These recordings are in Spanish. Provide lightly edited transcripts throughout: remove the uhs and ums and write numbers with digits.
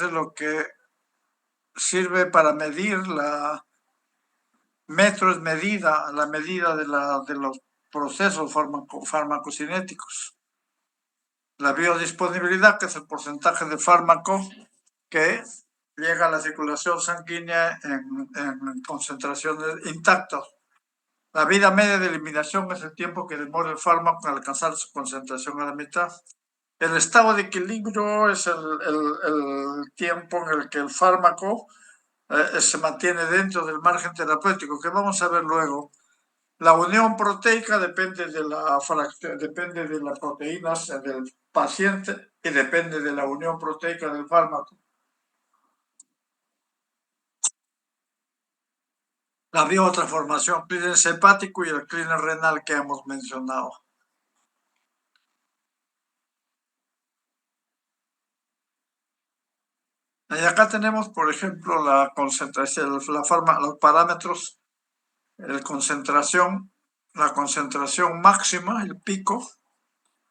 es lo que sirve para medir metro es medida, la medida de los procesos farmacocinéticos. La biodisponibilidad, que es el porcentaje de fármaco que llega a la circulación sanguínea en concentraciones intactas. La vida media de eliminación es el tiempo que demora el fármaco en alcanzar su concentración a la mitad. El estado de equilibrio es el tiempo en el que el fármaco se mantiene dentro del margen terapéutico, que vamos a ver luego. La unión proteica depende de la proteína del paciente y depende de la unión proteica del fármaco. La biotransformación, clínex hepático y el clínex renal que hemos mencionado. Y acá tenemos, por ejemplo, la concentración, los parámetros, la concentración máxima, el pico,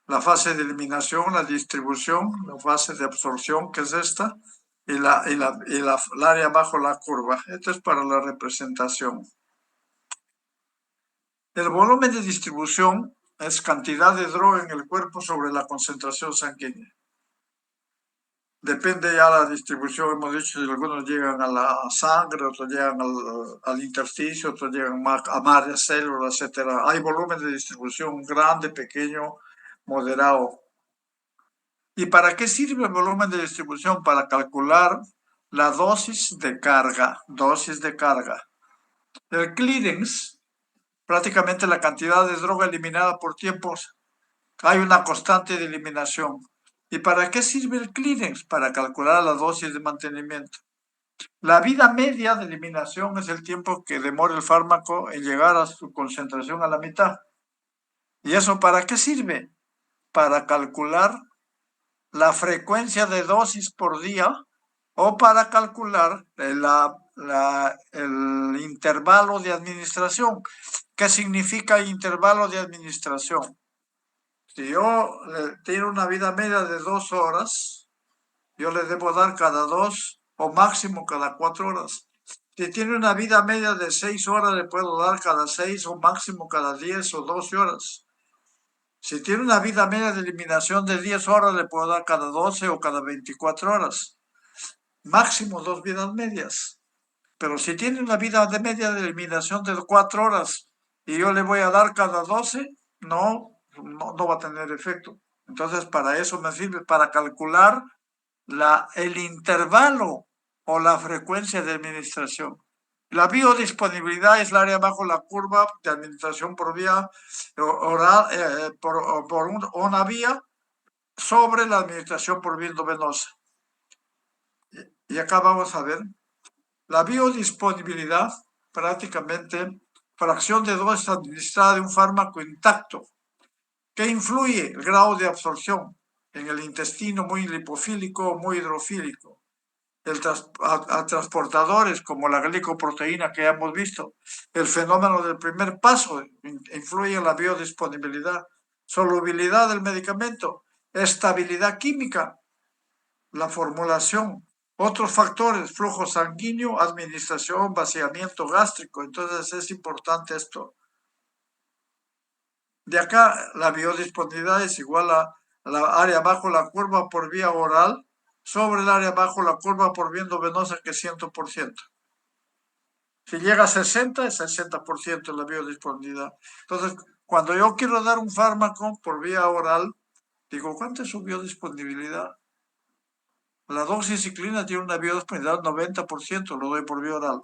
la fase de eliminación, la distribución, la fase de absorción, que es esta, y el área bajo la curva. Esto es para la representación. El volumen de distribución es cantidad de droga en el cuerpo sobre la concentración sanguínea. Depende ya la distribución, hemos dicho, si algunos llegan a la sangre, otros llegan al intersticio, otros llegan a varias células, etc. Hay volumen de distribución grande, pequeño, moderado. ¿Y para qué sirve el volumen de distribución? Para calcular la dosis de carga. El clearance, prácticamente la cantidad de droga eliminada por tiempos. Hay una constante de eliminación. ¿Y para qué sirve el clearance? Para calcular la dosis de mantenimiento. La vida media de eliminación es el tiempo que demora el fármaco en llegar a su concentración a la mitad. ¿Y eso para qué sirve? Para calcular la frecuencia de dosis por día o para calcular el intervalo de administración. ¿Qué significa intervalo de administración? Si yo tengo una vida media de 2 horas, yo le debo dar cada 2 o máximo cada 4 horas. Si tiene una vida media de 6 horas, le puedo dar cada 6 o máximo cada 10 o 12 horas. Si tiene una vida media de eliminación de 10 horas, le puedo dar cada 12 o cada 24 horas. Máximo 2 vidas medias. Pero si tiene una vida de media de eliminación de 4 horas y yo le voy a dar cada 12, no va a tener efecto. Entonces, para eso me sirve, para calcular el intervalo o la frecuencia de administración. La biodisponibilidad es el área bajo la curva de administración por vía oral, por una vía sobre la administración por vía endovenosa. Y acá vamos a ver la biodisponibilidad, prácticamente fracción de dosis administrada de un fármaco intacto. ¿Qué influye? El grado de absorción en el intestino, muy lipofílico o muy hidrofílico. A transportadores como la glicoproteína que ya hemos visto. El fenómeno del primer paso influye en la biodisponibilidad. Solubilidad del medicamento, estabilidad química, la formulación. Otros factores, flujo sanguíneo, administración, vaciamiento gástrico. Entonces es importante esto. De acá la biodisponibilidad es igual a la área bajo la curva por vía oral sobre el área bajo la curva por vía endovenosa, que es 100%. Si llega a 60, es 60% la biodisponibilidad. Entonces, cuando yo quiero dar un fármaco por vía oral, digo, ¿cuánto es su biodisponibilidad? La doxiciclina tiene una biodisponibilidad del 90%, lo doy por vía oral.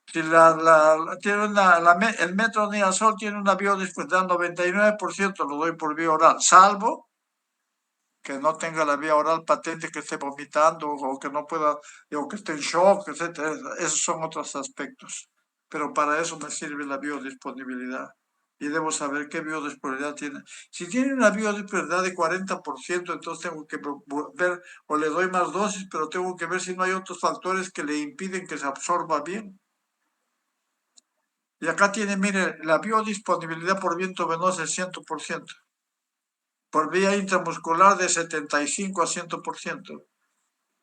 Si el metronidazol tiene una biodisponibilidad del 99%, lo doy por vía oral, salvo que no tenga la vía oral patente, que esté vomitando o que no pueda, o que esté en shock, etc. Esos son otros aspectos. Pero para eso me sirve la biodisponibilidad. Y debo saber qué biodisponibilidad tiene. Si tiene una biodisponibilidad de 40%, entonces tengo que ver, o le doy más dosis, pero tengo que ver si no hay otros factores que le impiden que se absorba bien. Y acá tiene, mire, la biodisponibilidad por vía endovenosa es 100%. Por vía intramuscular de 75 a 100%.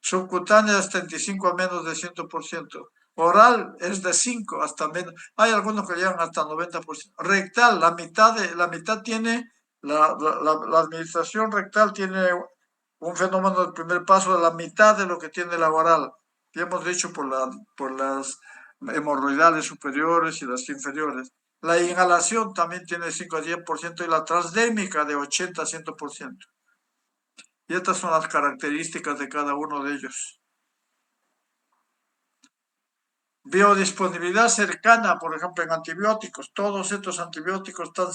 Subcutánea es 35 a menos de 100%. Oral es de 5 hasta menos. Hay algunos que llegan hasta 90%. Rectal, la mitad tiene, la administración rectal tiene un fenómeno del primer paso de la mitad de lo que tiene la oral. Y hemos dicho por las hemorroidales superiores y las inferiores. La inhalación también tiene 5 a 10% y la transdérmica de 80 a 100%. Y estas son las características de cada uno de ellos. Biodisponibilidad cercana, por ejemplo, en antibióticos. Todos estos antibióticos están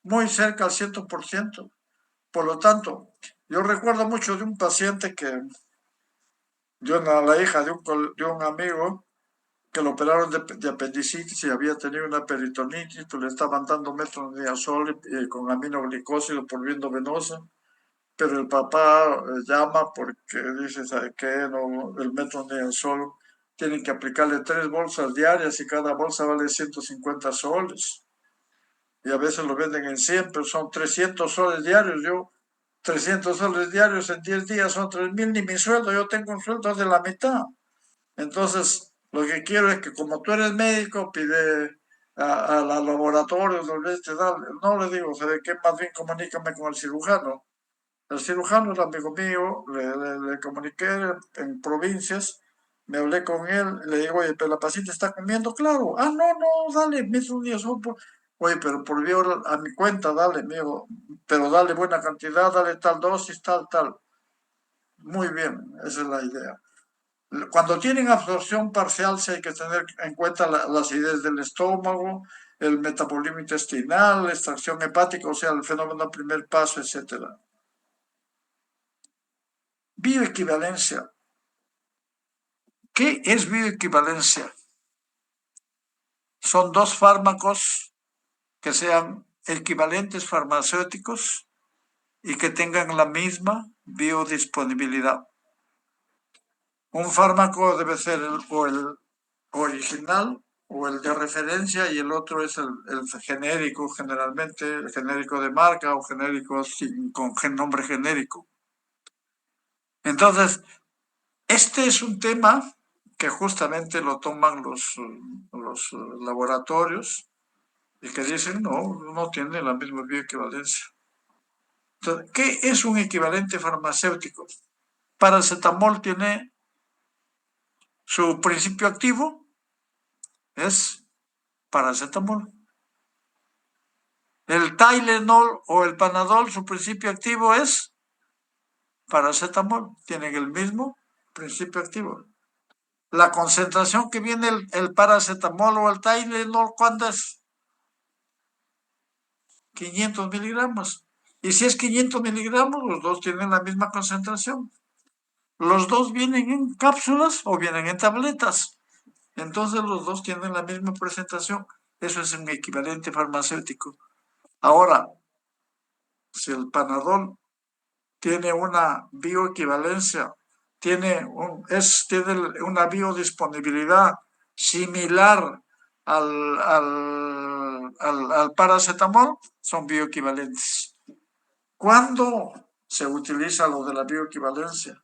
muy cerca al 100%. Por lo tanto, yo recuerdo mucho de un paciente que dio a la hija de un amigo que lo operaron de apendicitis y había tenido una peritonitis, pues le estaban dando metronidazol con aminoglicósido por viendo venosa, pero el papá llama porque dice, ¿sabe qué? No, el metronidazol tienen que aplicarle 3 bolsas diarias y cada bolsa vale 150 soles. Y a veces lo venden en 100, pero son 300 soles diarios. Yo, 300 soles diarios en 10 días son 3.000, ni mi sueldo. Yo tengo un sueldo de la mitad. Entonces, lo que quiero es que como tú eres médico, pide a los laboratorios, no le digo, ¿sabe qué? Más bien comunícame con el cirujano. El cirujano era amigo mío, le comuniqué en provincias, me hablé con él, le digo, oye, pero la paciente está comiendo, claro. Ah, no, no, dale, un día oye, pero por vía a mi cuenta, dale, amigo, pero dale buena cantidad, dale tal dosis, tal, tal. Muy bien, esa es la idea. Cuando tienen absorción parcial, sí hay que tener en cuenta la acidez del estómago, el metabolismo intestinal, la extracción hepática, o sea, el fenómeno primer paso, etcétera. Bioequivalencia. ¿Qué es bioequivalencia? Son dos fármacos que sean equivalentes farmacéuticos y que tengan la misma biodisponibilidad. Un fármaco debe ser o el original o el de referencia y el otro es el genérico, generalmente el genérico de marca o genérico con nombre genérico. Entonces, este es un tema que justamente lo toman los laboratorios y que dicen, no, no tiene la misma bioequivalencia. Entonces, ¿qué es un equivalente farmacéutico? Paracetamol tiene su principio activo, es paracetamol. El Tylenol o el Panadol, su principio activo es paracetamol. Tienen el mismo principio activo. La concentración que viene el paracetamol o el Tylenol, ¿cuánto es? 500 miligramos. Y si es 500 miligramos, los dos tienen la misma concentración. Los dos vienen en cápsulas o vienen en tabletas. Entonces los dos tienen la misma presentación. Eso es un equivalente farmacéutico. Ahora, si el Panadol tiene una bioequivalencia, tiene una biodisponibilidad similar al paracetamol, son bioequivalentes. ¿Cuándo se utiliza lo de la bioequivalencia?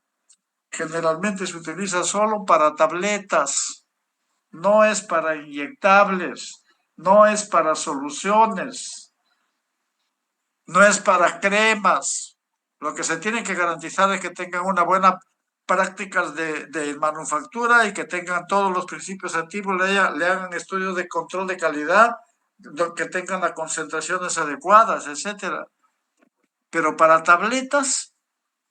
Generalmente se utiliza solo para tabletas, no es para inyectables, no es para soluciones, no es para cremas. Lo que se tiene que garantizar es que tengan una buena prácticas de manufactura y que tengan todos los principios activos, le hagan estudios de control de calidad, que tengan las concentraciones adecuadas, etcétera. Pero para tabletas,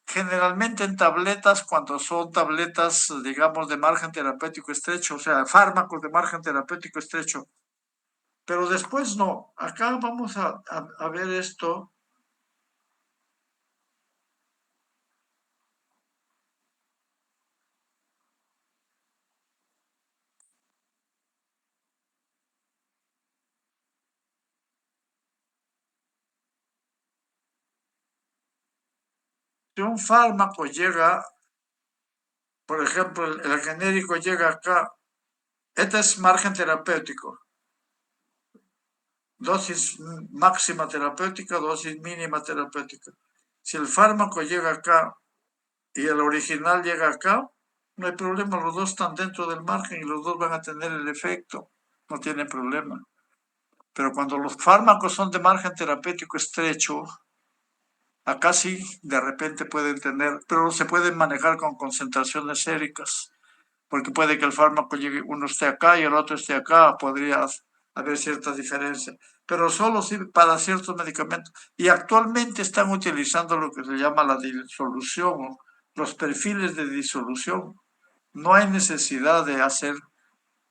generalmente en tabletas, cuando son tabletas, digamos, de margen terapéutico estrecho, o sea, fármacos de margen terapéutico estrecho, pero después no. Acá vamos a ver esto. Si un fármaco llega, por ejemplo, el genérico llega acá, este es margen terapéutico, dosis máxima terapéutica, dosis mínima terapéutica. Si el fármaco llega acá y el original llega acá, no hay problema, los dos están dentro del margen y los dos van a tener el efecto, no tiene problema. Pero cuando los fármacos son de margen terapéutico estrecho, acá sí, de repente pueden tener, pero se pueden manejar con concentraciones séricas, porque puede que el fármaco llegue, uno esté acá y el otro esté acá, podría haber cierta diferencia, pero solo sirve para ciertos medicamentos. Y actualmente están utilizando lo que se llama la disolución, los perfiles de disolución. No hay necesidad de hacer,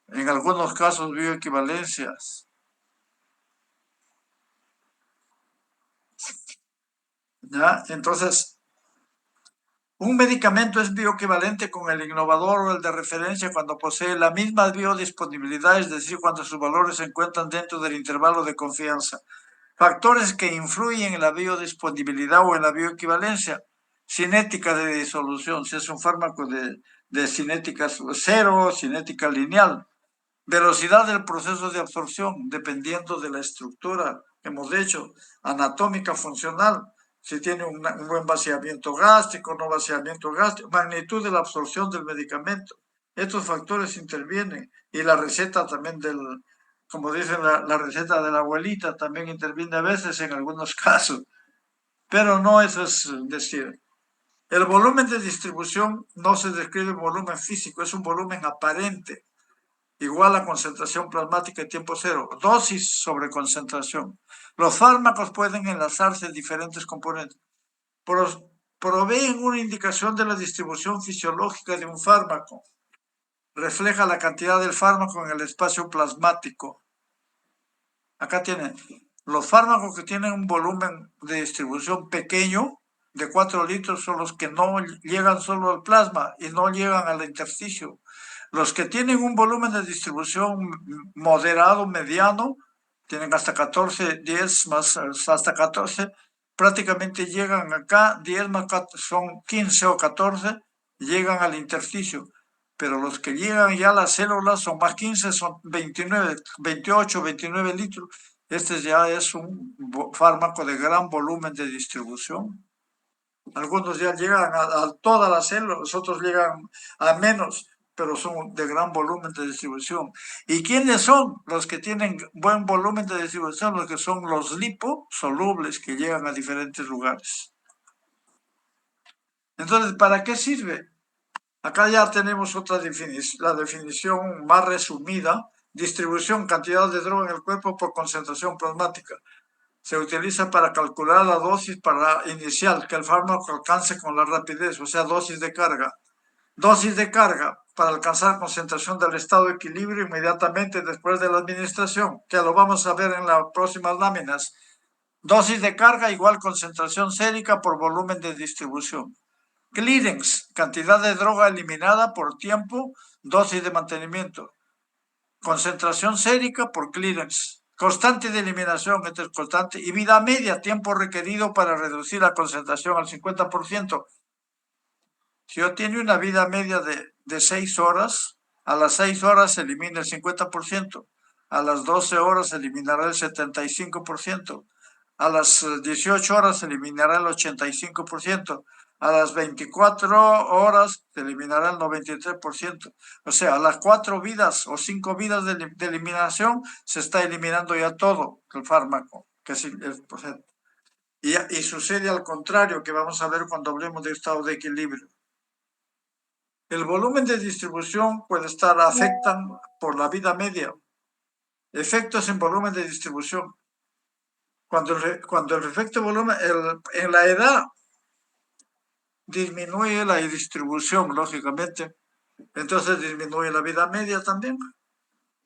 en algunos casos, bioequivalencias. ¿Ya? Entonces, un medicamento es bioequivalente con el innovador o el de referencia cuando posee la misma biodisponibilidad, es decir, cuando sus valores se encuentran dentro del intervalo de confianza. Factores que influyen en la biodisponibilidad o en la bioequivalencia. Cinética de disolución, si es un fármaco de cinética cero, cinética lineal. Velocidad del proceso de absorción, dependiendo de la estructura que hemos hecho, anatómica, funcional, si tiene un buen vaciamiento gástrico, no vaciamiento gástrico, magnitud de la absorción del medicamento. Estos factores intervienen y la receta también como dicen, la receta de la abuelita también interviene a veces en algunos casos, pero no eso es decir. El volumen de distribución no se describe en volumen físico, es un volumen aparente igual a concentración plasmática y tiempo cero, dosis sobre concentración. Los fármacos pueden enlazarse en diferentes componentes. Proveen una indicación de la distribución fisiológica de un fármaco. Refleja la cantidad del fármaco en el espacio plasmático. Acá tienen los fármacos que tienen un volumen de distribución pequeño, de 4 litros, son los que no llegan solo al plasma y no llegan al intersticio. Los que tienen un volumen de distribución moderado, mediano, tienen hasta 14, 10 más hasta 14, prácticamente llegan acá, 10 más 4, son 15 o 14, llegan al intersticio. Pero los que llegan ya a las células son más 15, son 29, 28, 29 litros. Este ya es un fármaco de gran volumen de distribución. Algunos ya llegan a todas las células, los otros llegan a menos, pero son de gran volumen de distribución. ¿Y quiénes son los que tienen buen volumen de distribución? Los que son los liposolubles que llegan a diferentes lugares. Entonces, ¿para qué sirve? Acá ya tenemos otra definición, la definición más resumida: distribución, cantidad de droga en el cuerpo por concentración plasmática. Se utiliza para calcular la dosis inicial que el fármaco alcance con la rapidez, o sea, dosis de carga. Dosis de carga para alcanzar concentración del estado de equilibrio inmediatamente después de la administración, que lo vamos a ver en las próximas láminas. Dosis de carga igual concentración sérica por volumen de distribución. Clearance, cantidad de droga eliminada por tiempo, dosis de mantenimiento. Concentración sérica por clearance. Constante de eliminación, esto es constante. Y vida media, tiempo requerido para reducir la concentración al 50%. Si yo tiene una vida media de 6 horas, a las 6 horas se elimina el 50%. A las 12 horas se eliminará el 75%. A las 18 horas se eliminará el 85%. A las 24 horas se eliminará el 93%. O sea, a las 4 vidas o 5 vidas de eliminación se está eliminando ya todo el fármaco. Y sucede al contrario, que vamos a ver cuando hablemos de estado de equilibrio. El volumen de distribución puede estar afectan por la vida media. Efectos en volumen de distribución. Cuando el efecto volumen, en la edad disminuye la distribución, lógicamente. Entonces disminuye la vida media también.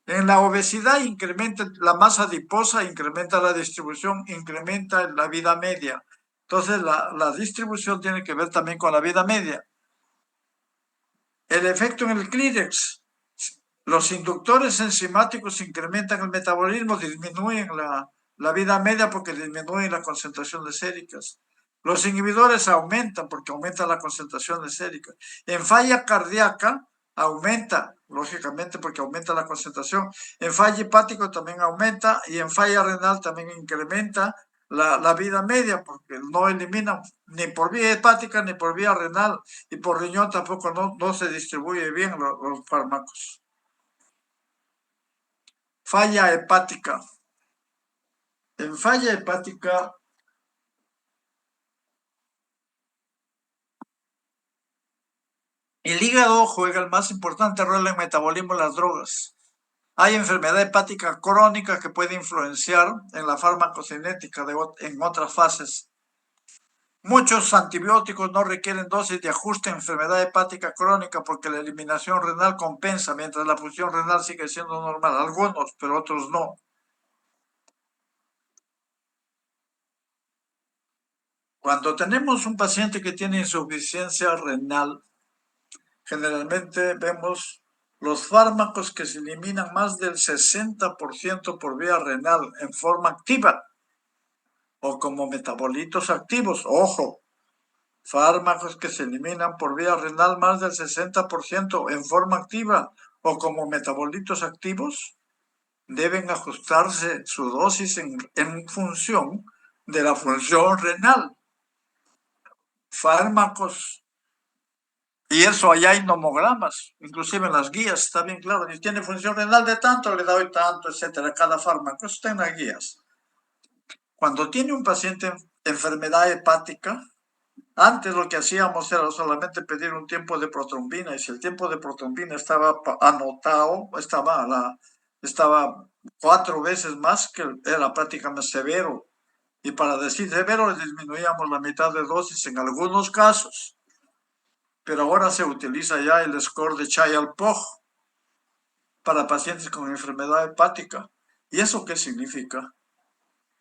En la obesidad incrementa la masa adiposa, incrementa la distribución, incrementa la vida media. Entonces la distribución tiene que ver también con la vida media. El efecto en el clírex. Los inductores enzimáticos incrementan el metabolismo, disminuyen la vida media porque disminuyen la concentración de séricas. Los inhibidores aumentan porque aumenta la concentración de séricas. En falla cardíaca aumenta, lógicamente, porque aumenta la concentración. En falla hepático también aumenta y en falla renal también incrementa la vida media, porque no eliminan ni por vía hepática ni por vía renal, y por riñón tampoco no se distribuye bien los fármacos. Falla hepática. En falla hepática, el hígado juega el más importante rol en el metabolismo de las drogas. Hay enfermedad hepática crónica que puede influenciar en la farmacocinética en otras fases. Muchos antibióticos no requieren dosis de ajuste en enfermedad hepática crónica porque la eliminación renal compensa, mientras la función renal sigue siendo normal. Algunos, pero otros no. Cuando tenemos un paciente que tiene insuficiencia renal, generalmente vemos los fármacos que se eliminan más del 60% por vía renal en forma activa o como metabolitos activos. Ojo, fármacos que se eliminan por vía renal más del 60% en forma activa o como metabolitos activos deben ajustarse su dosis en función de la función renal. Fármacos, y eso allá hay nomogramas, inclusive en las guías está bien claro, y tiene función renal de tanto, le doy tanto, etcétera, cada fármaco, eso está en las guías. Cuando tiene un paciente enfermedad hepática, antes lo que hacíamos era solamente pedir un tiempo de protrombina, y si el tiempo de protrombina estaba anotado, estaba 4 veces más, que era prácticamente severo. Y para decir severo, le disminuíamos la mitad de dosis en algunos casos. Pero ahora se utiliza ya el score de Child-Pugh para pacientes con enfermedad hepática. ¿Y eso qué significa?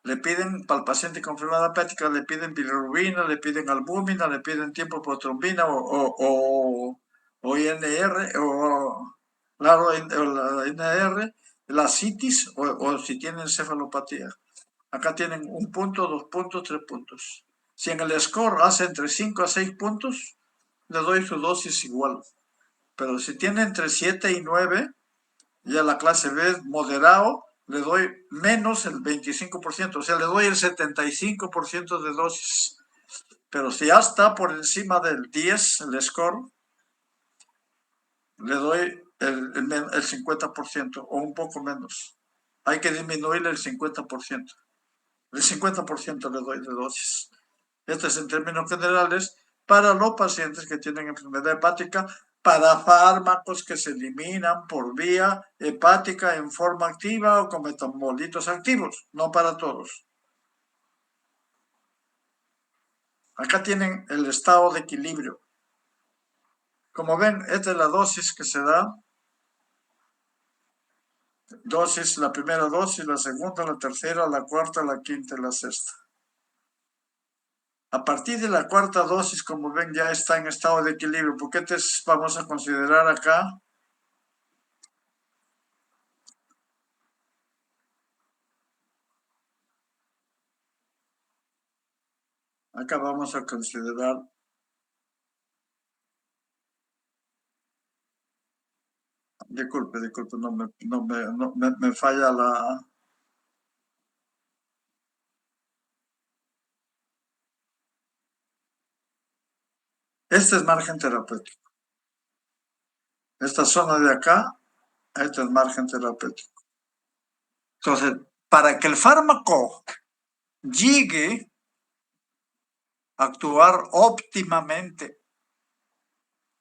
Le piden, para el paciente con enfermedad hepática, le piden bilirrubina, le piden albúmina, le piden tiempo protrombina o INR, o claro, la INR, la citis, o si tienen cefalopatía. Acá tienen 1 punto, 2 puntos, 3 puntos. Si en el score hace entre 5 a 6 puntos, le doy su dosis igual. Pero si tiene entre 7 y 9, ya la clase B es moderado, le doy menos el 25%, o sea, le doy el 75% de dosis. Pero si ya está por encima del 10, el score, le doy el 50% o un poco menos. Hay que disminuirle el 50%. El 50% le doy de dosis. Esto es en términos generales para los pacientes que tienen enfermedad hepática, para fármacos que se eliminan por vía hepática en forma activa o con metabolitos activos, no para todos. Acá tienen el estado de equilibrio. Como ven, esta es la dosis que se da. Dosis, la primera dosis, la segunda, la tercera, la cuarta, la quinta y la sexta. A partir de la cuarta dosis, como ven, ya está en estado de equilibrio. ¿Por qué vamos a considerar acá? Acá vamos a considerar, disculpe, me falla la... Este es margen terapéutico. Esta zona de acá, este es margen terapéutico. Entonces, para que el fármaco llegue a actuar óptimamente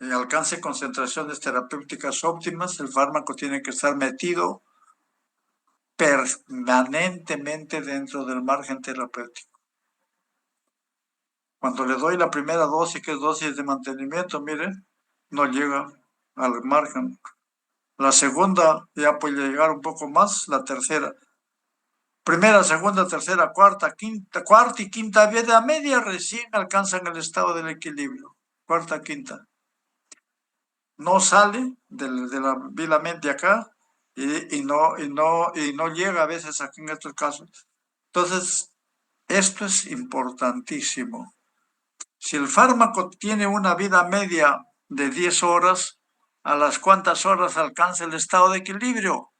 y alcance concentraciones terapéuticas óptimas, el fármaco tiene que estar metido permanentemente dentro del margen terapéutico. Cuando le doy la primera dosis, que es dosis de mantenimiento, miren, no llega al margen. La segunda ya puede llegar un poco más, la tercera. Primera, segunda, tercera, cuarta y quinta vida media recién alcanzan el estado del equilibrio. Cuarta, quinta. No sale de la vida media acá y no llega a veces aquí en estos casos. Entonces, esto es importantísimo. Si el fármaco tiene una vida media de 10 horas, ¿a las cuántas horas alcanza el estado de equilibrio?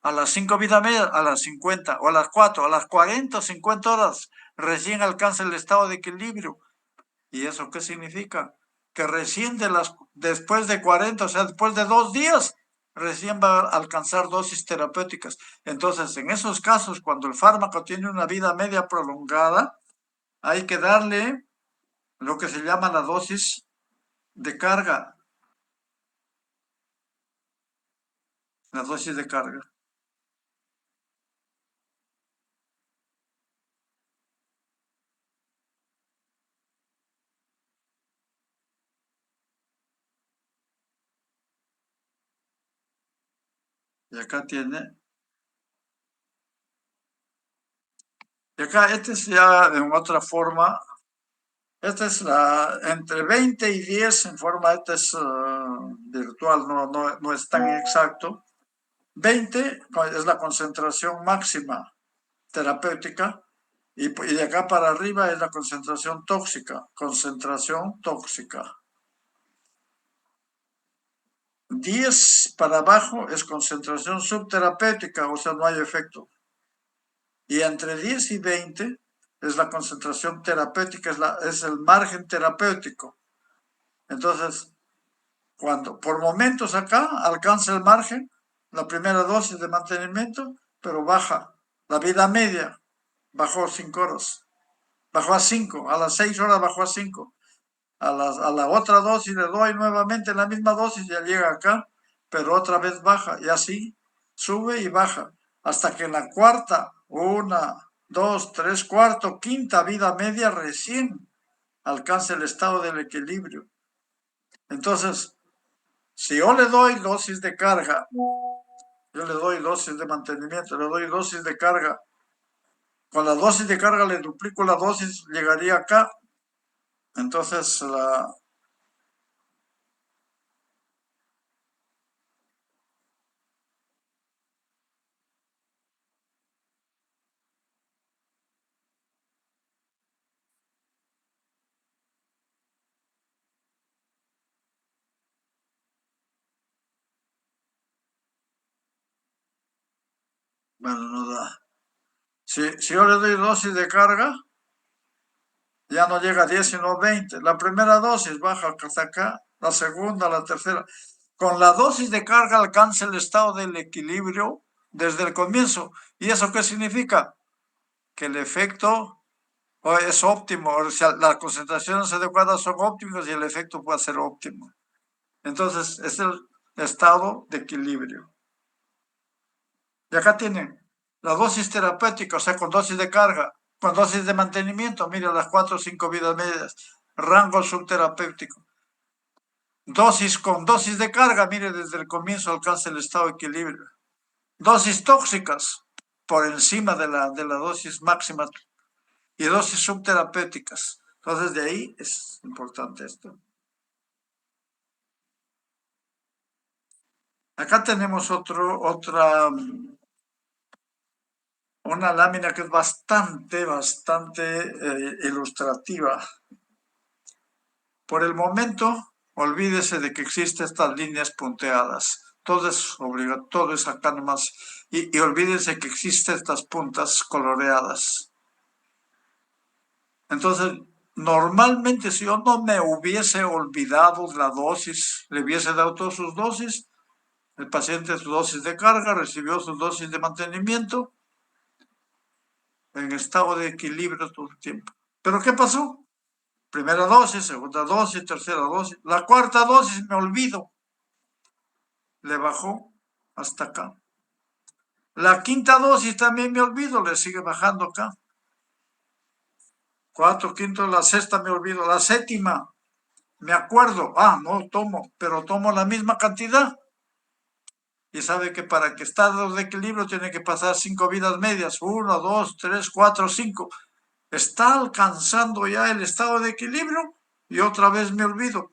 a las 5 vidas medias, a las 50, o a las 4, a las 40 o 50 horas, recién alcanza el estado de equilibrio. ¿Y eso qué significa? Que recién después de 40, o sea, después de 2 días, recién va a alcanzar dosis terapéuticas. Entonces, en esos casos, cuando el fármaco tiene una vida media prolongada, hay que darle lo que se llama la dosis de carga. La dosis de carga. Y acá tiene. Y acá, este es ya en otra forma. Esta es entre 20 y 10 en forma, esta es virtual, no es tan exacto. 20 es la concentración máxima terapéutica y de acá para arriba es la concentración tóxica. Concentración tóxica. 10 para abajo es concentración subterapéutica, o sea, no hay efecto. Y entre 10 y 20 es la concentración terapéutica, es el margen terapéutico. Entonces, cuando por momentos acá alcanza el margen, la primera dosis de mantenimiento, pero baja. La vida media bajó 5 horas, bajó a 5, a las 6 horas bajó a 5. A la otra dosis le doy nuevamente la misma dosis, ya llega acá, pero otra vez baja y así sube y baja, hasta que en la cuarta, una, dos, tres, cuarto, quinta vida media recién alcanza el estado del equilibrio. Entonces, si yo le doy dosis de carga, yo le doy dosis de mantenimiento, le doy dosis de carga, con la dosis de carga le duplico la dosis, llegaría acá. Entonces, bueno, no da. Si yo le doy dosis de carga, ya no llega a 10 sino 20. La primera dosis baja hasta acá, la segunda, la tercera. Con la dosis de carga alcanza el estado del equilibrio desde el comienzo. ¿Y eso qué significa? Que el efecto es óptimo, o sea, las concentraciones adecuadas son óptimas y el efecto puede ser óptimo. Entonces, es el estado de equilibrio. Y acá tienen la dosis terapéutica, o sea, con dosis de carga, con dosis de mantenimiento, mire las 4 o 5 vidas medias, rango subterapéutico. Dosis con dosis de carga, mire, desde el comienzo alcanza el estado de equilibrio. Dosis tóxicas, por encima de la dosis máxima, y dosis subterapéuticas. Entonces, de ahí es importante esto. Acá tenemos una lámina que es bastante ilustrativa. Por el momento, olvídese de que existen estas líneas punteadas. Todo es obligatorio, todo es acá nomás. Y olvídense que existen estas puntas coloreadas. Entonces, normalmente si yo no me hubiese olvidado la dosis, le hubiese dado todas sus dosis, el paciente su dosis de carga, recibió su dosis de mantenimiento, en estado de equilibrio todo el tiempo. ¿Pero qué pasó? Primera dosis, segunda dosis, tercera dosis. La cuarta dosis me olvido. Le bajó hasta acá. La quinta dosis también me olvido, le sigue bajando acá. Cuatro, quinto, la sexta me olvido. La séptima, me acuerdo. No tomo, pero tomo la misma cantidad. Y sabe que para que estado de equilibrio tiene que pasar 5 vidas medias. 1, 2, 3, 4, 5. Está alcanzando ya el estado de equilibrio y otra vez me olvido.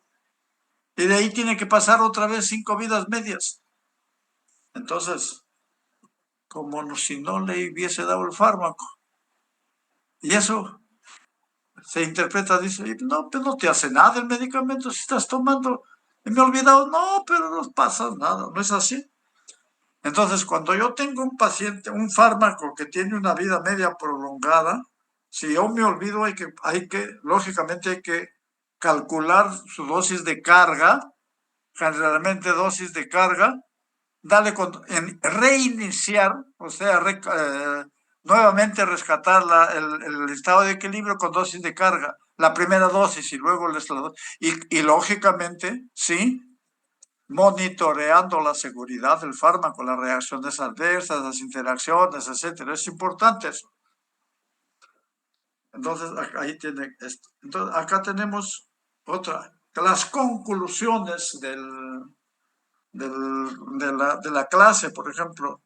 Y de ahí tiene que pasar otra vez 5 vidas medias. Entonces, como si no le hubiese dado el fármaco. Y eso se interpreta, dice, no, pero no te hace nada el medicamento si estás tomando. Y me he olvidado, no, pero no pasa nada, no es así. Entonces, cuando yo tengo un paciente, un fármaco que tiene una vida media prolongada, si yo me olvido, lógicamente hay que calcular su dosis de carga, generalmente dosis de carga, reiniciar, o sea, nuevamente rescatar el estado de equilibrio con dosis de carga, la primera dosis y luego y lógicamente, sí, monitoreando la seguridad del fármaco, las reacciones adversas, las interacciones, etcétera. Es importante eso. Entonces, ahí tiene esto. Entonces, acá tenemos las conclusiones de la clase, por ejemplo.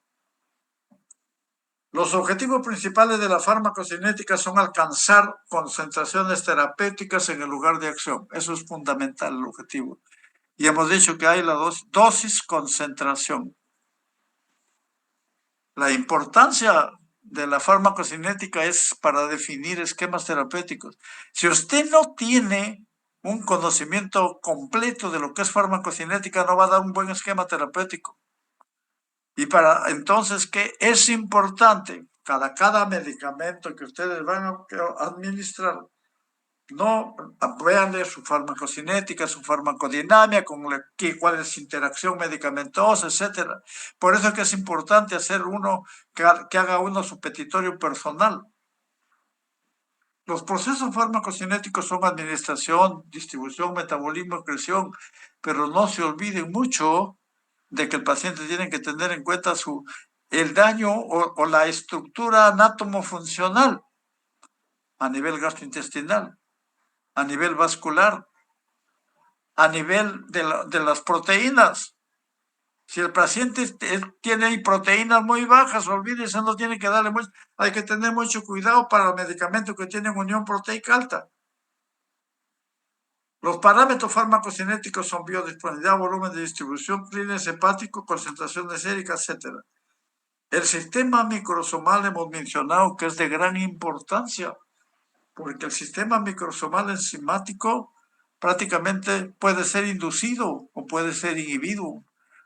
Los objetivos principales de la farmacocinética son alcanzar concentraciones terapéuticas en el lugar de acción. Eso es fundamental, el objetivo. Y hemos dicho que hay la dosis-concentración. La importancia de la farmacocinética es para definir esquemas terapéuticos. Si usted no tiene un conocimiento completo de lo que es farmacocinética, no va a dar un buen esquema terapéutico. Y para entonces, ¿qué es importante? Cada medicamento que ustedes van a administrar, no véanle su farmacocinética, su farmacodinámica, cuál es su interacción medicamentosa, etcétera. Por eso es que es importante hacer que haga uno su petitorio personal. Los procesos farmacocinéticos son administración, distribución, metabolismo, excreción, pero no se olviden mucho de que el paciente tiene que tener en cuenta el daño o la estructura anatomofuncional a nivel gastrointestinal, a nivel vascular, a nivel de las proteínas. Si el paciente tiene proteínas muy bajas, olvídese, no tiene que darle mucho. Hay que tener mucho cuidado para los medicamentos que tienen unión proteica alta. Los parámetros farmacocinéticos son biodisponibilidad, volumen de distribución, clínex hepático, concentraciones séricas, etc. El sistema microsomal hemos mencionado que es de gran importancia, porque el sistema microsomal enzimático prácticamente puede ser inducido o puede ser inhibido.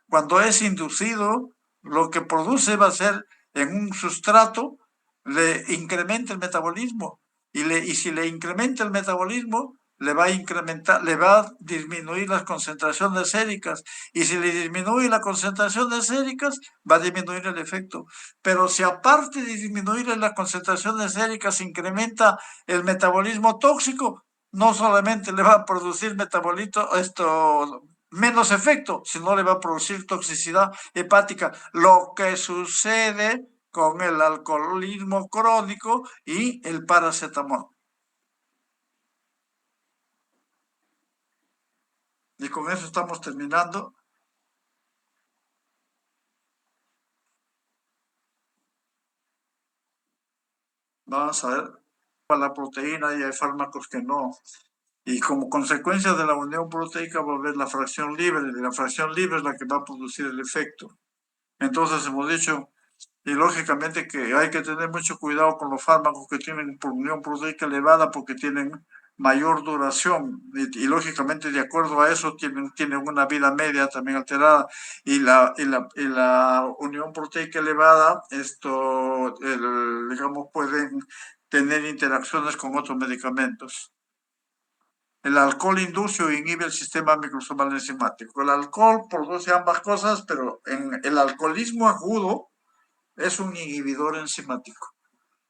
Cuando es inducido, lo que produce va a ser en un sustrato, le incrementa el metabolismo. Y si le incrementa el metabolismo, le va a disminuir las concentraciones séricas. Y si le disminuye la concentración de séricas, va a disminuir el efecto. Pero si aparte de disminuir las concentraciones séricas, incrementa el metabolismo tóxico, no solamente le va a producir menos efecto, sino le va a producir toxicidad hepática, lo que sucede con el alcoholismo crónico y el paracetamol. Y con eso estamos terminando. Vamos a ver, para la proteína y hay fármacos que no. Y como consecuencia de la unión proteica va a haber la fracción libre, y la fracción libre es la que va a producir el efecto. Entonces hemos dicho, y lógicamente que hay que tener mucho cuidado con los fármacos que tienen unión proteica elevada porque tienen mayor duración y lógicamente de acuerdo a eso tienen una vida media también alterada y la unión proteica elevada, digamos, pueden tener interacciones con otros medicamentos. El alcohol induce o inhibe el sistema microsomal enzimático. El alcohol produce ambas cosas, pero en el alcoholismo agudo es un inhibidor enzimático,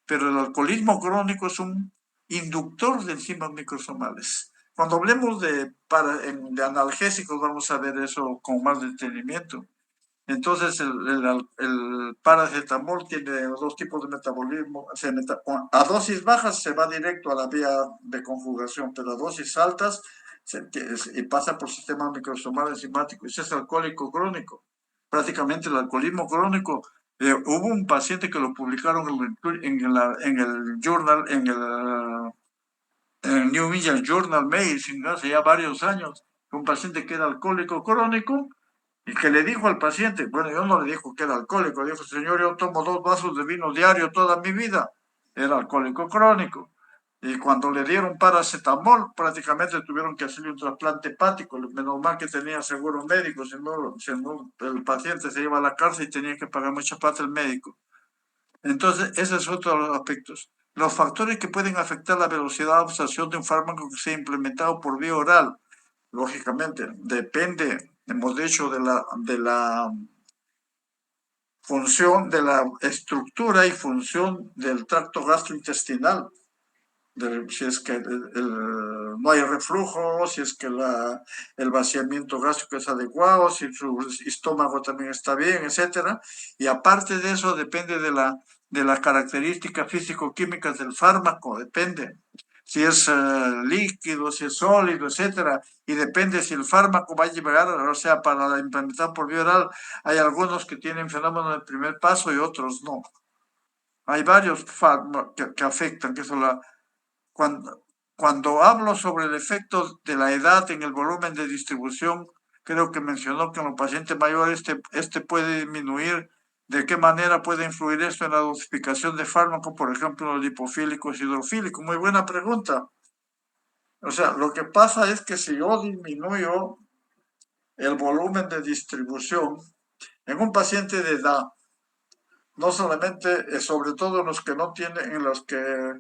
pero el alcoholismo crónico es un inductor de enzimas microsomales. Cuando hablemos de analgésicos vamos a ver eso con más detenimiento. Entonces el paracetamol tiene dos tipos de metabolismo. A dosis bajas se va directo a la vía de conjugación, pero a dosis altas y pasa por sistema microsomal enzimático. Ese es alcohólico crónico. Prácticamente el alcoholismo crónico. Hubo un paciente que lo publicaron en el journal, en el New England Journal Medicine hace ya varios años. Un paciente que era alcohólico crónico y que le dijo al paciente, bueno, yo no le dijo que era alcohólico, dijo, señor, yo tomo 2 vasos de vino diario toda mi vida. Era alcohólico crónico. Y cuando le dieron paracetamol, prácticamente tuvieron que hacerle un trasplante hepático. Menos mal que tenía seguro médico, si no, el paciente se iba a la cárcel y tenía que pagar mucha plata el médico. Entonces, ese es otro de los aspectos. Los factores que pueden afectar la velocidad de absorción de un fármaco que sea implementado por vía oral, lógicamente, depende, hemos dicho, de la función, de la estructura y función del tracto gastrointestinal, si es que no hay reflujo, si es que el vaciamiento gástrico es adecuado, si su estómago también está bien, etcétera. Y aparte de eso, depende de las características físico-químicas del fármaco, depende. Si es líquido, si es sólido, etcétera. Y depende si el fármaco va a llegar, o sea, para la implementación por vía oral, hay algunos que tienen fenómeno del primer paso y otros no. Hay varios fármacos que afectan, que son cuando hablo sobre el efecto de la edad en el volumen de distribución, creo que mencionó que en los pacientes mayores este puede disminuir. ¿De qué manera puede influir esto en la dosificación de fármacos, por ejemplo, los lipofílicos y hidrofílicos? Muy buena pregunta. O sea, lo que pasa es que si yo disminuyo el volumen de distribución en un paciente de edad, no solamente, sobre todo en los que no tienen, en los que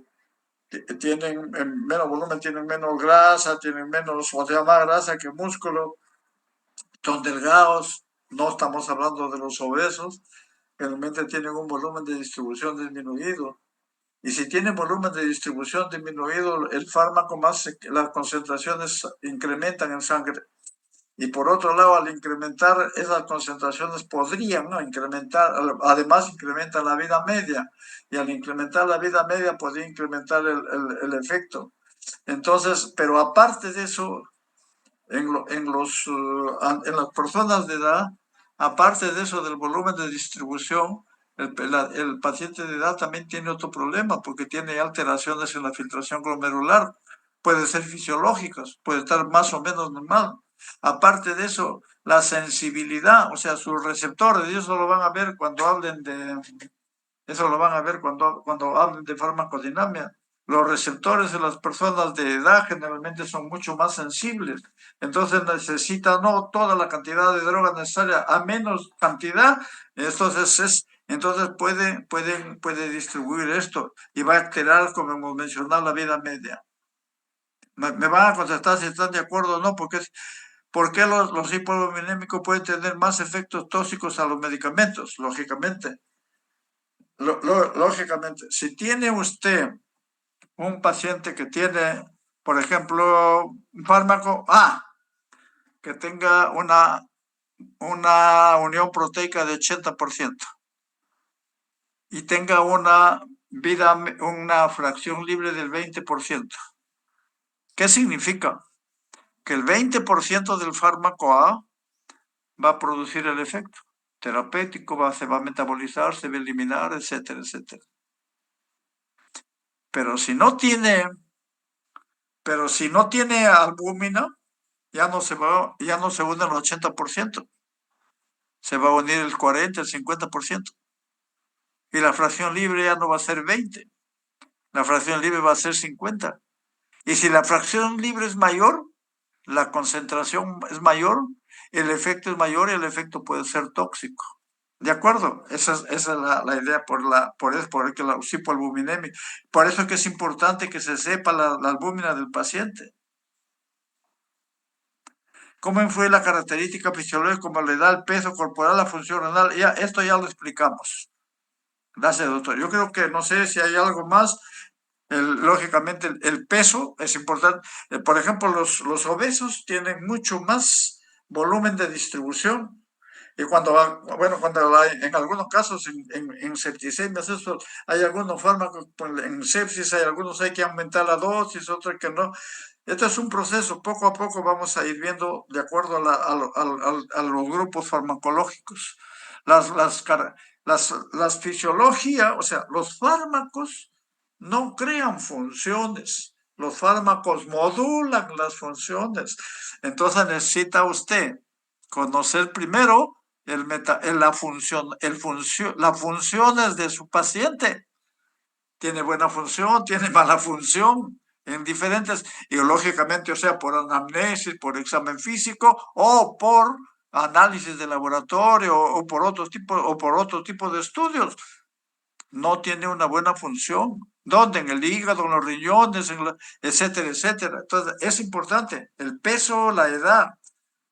tienen menos volumen, tienen menos grasa, tienen menos, o sea, más grasa que músculo, son delgados, no estamos hablando de los obesos, realmente tienen un volumen de distribución disminuido. Y si tienen volumen de distribución disminuido, el fármaco más, las concentraciones incrementan en sangre. Y por otro lado, al incrementar esas concentraciones podrían, ¿no?, incrementar, además incrementan la vida media, y al incrementar la vida media podría incrementar el efecto. Entonces, pero aparte de eso, en las personas de edad, aparte de eso del volumen de distribución, el paciente de edad también tiene otro problema porque tiene alteraciones en la filtración glomerular, puede ser fisiológicas, puede estar más o menos normal. Aparte de eso, la sensibilidad, o sea, sus receptores, y eso lo van a ver cuando hablen de, eso lo van a ver cuando hablen de farmacodinamia. Los receptores de las personas de edad generalmente son mucho más sensibles, entonces necesitan no toda la cantidad de droga necesaria, a menos cantidad, entonces puede distribuir esto y va a alterar, como hemos mencionado, la vida media. Me van a contestar si están de acuerdo o no, ¿por qué los hipovolémicos pueden tener más efectos tóxicos a los medicamentos? Lógicamente, si tiene usted un paciente que tiene, por ejemplo, un fármaco A, que tenga una unión proteica de 80% y tenga una fracción libre del 20%. ¿Qué significa? Que el 20% del fármaco A va a producir el efecto terapéutico, se va a metabolizar, se va a eliminar, etcétera, etcétera. Pero si no tiene, albúmina, ya no se une el 80%, se va a unir el 40, el 50%. Y la fracción libre ya no va a ser 20, la fracción libre va a ser 50. Y si la fracción libre es mayor, la concentración es mayor, el efecto es mayor y el efecto puede ser tóxico. ¿De acuerdo? Esa es la idea por el que la hipoalbuminemia. Por eso es que es importante que se sepa la albúmina del paciente. ¿Cómo influye la característica fisiológica como le da el peso corporal, la función renal? Esto ya lo explicamos. Gracias, doctor. Yo creo que no sé si hay algo más. Lógicamente, el peso es importante. Por ejemplo, los obesos tienen mucho más volumen de distribución. Y en algunos casos, en septicemias, hay algunos fármacos, en sepsis hay que aumentar la dosis, otros que no. Este es un proceso, poco a poco vamos a ir viendo de acuerdo a los grupos farmacológicos. Las fisiologías, o sea, los fármacos no crean funciones, los fármacos modulan las funciones. Entonces necesita usted conocer primero las funciones de su paciente tiene buena función, tiene mala función en diferentes, y lógicamente, o sea, por anamnesis, por examen físico o por análisis de laboratorio o por otro tipo de estudios, no tiene una buena función. ¿Dónde? En el hígado, en los riñones, etcétera, etcétera. Entonces, es importante el peso, la edad,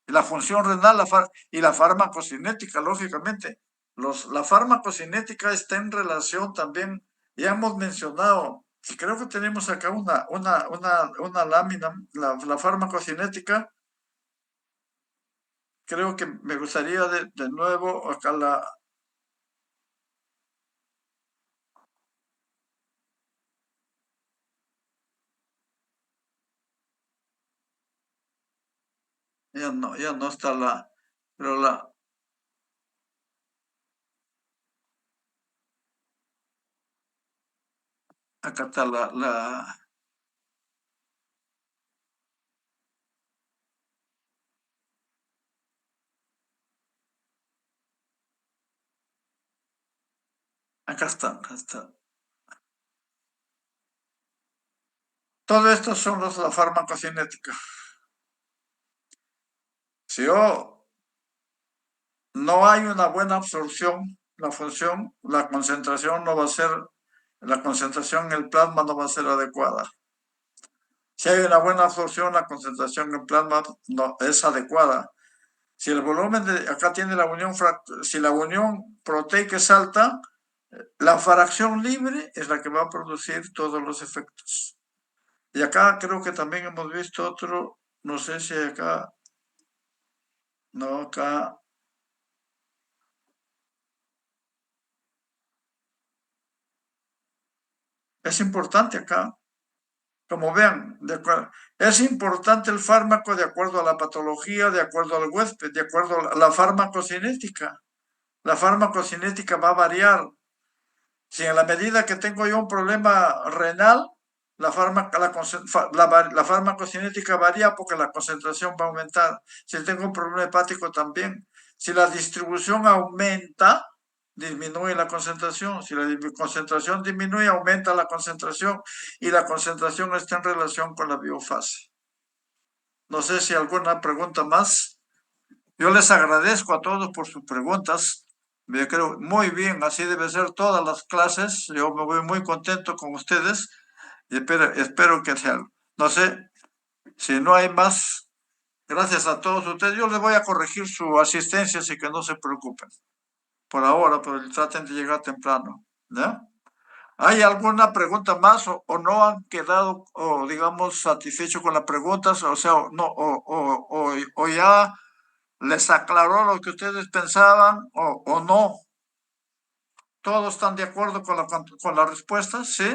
la función renal y la farmacocinética, lógicamente. La farmacocinética está en relación también, ya hemos mencionado, y creo que tenemos acá una lámina, la farmacocinética. Creo que me gustaría de nuevo acá ya no está pero acá está acá está. Todo esto son la farmacocinética. Si yo no hay una buena absorción, la función, la concentración no va a ser, la concentración en el plasma no va a ser adecuada. Si hay una buena absorción, la concentración en el plasma no es adecuada. Si el volumen acá tiene si la unión proteica es alta, la fracción libre es la que va a producir todos los efectos. Y acá creo que también hemos visto otro, no sé si acá, no, acá, es importante acá. Como vean, es importante el fármaco de acuerdo a la patología, de acuerdo al huésped, de acuerdo a la farmacocinética. La farmacocinética va a variar. Si en la medida que tengo yo un problema renal, la farmacocinética varía porque la concentración va a aumentar. Si tengo un problema hepático también. Si la distribución aumenta, disminuye la concentración. Si la concentración disminuye, aumenta la concentración y la concentración está en relación con la biofase. No sé si alguna pregunta más. Yo les agradezco a todos por sus preguntas. Yo creo muy bien, así debe ser todas las clases. Yo me voy muy contento con ustedes y espero que sea. No sé si no hay más. Gracias a todos ustedes. Yo les voy a corregir su asistencia, así que no se preocupen. Por ahora, pero traten de llegar temprano. ¿Ya? ¿Hay alguna pregunta más o no han quedado, o digamos, satisfechos con las preguntas? O sea, no, o ya les aclaró lo que ustedes pensaban o no. ¿Todos están de acuerdo con la respuesta? ¿Sí?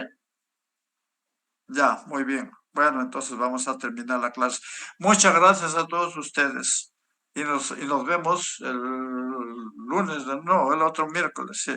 Ya, muy bien. Bueno, entonces vamos a terminar la clase. Muchas gracias a todos ustedes. Y nos vemos el lunes, no, el otro miércoles, sí.